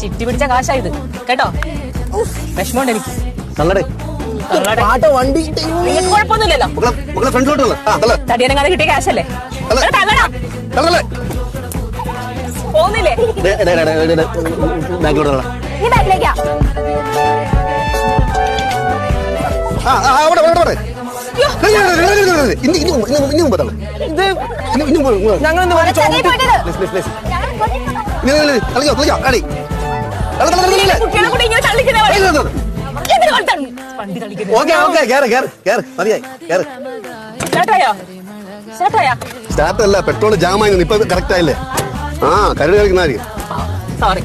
ചിറ്റി പിടിച്ച കാശായത് കേട്ടോ. വിഷമമുണ്ട് എനിക്ക്. വണ്ടി നിങ്ങൾക്ക് കുഴപ്പമൊന്നുമില്ലല്ലോ. തടിയനങ്ങാതെ കിട്ടിയ കാശല്ലേ. പോകുന്നില്ലേ ഈ ബാക്കിലേക്കാ. കുട്ടികളെ കൂടി ഇങ്ങനെ തള്ളിക്കുന്ന സ്റ്റാർട്ടല്ല, പെട്രോൾ ജാമായി. ഇപ്പൊ കറക്റ്റ് ആയില്ലേ? ആ കരട് കളിക്കുന്നതായിരിക്കും. സോറി.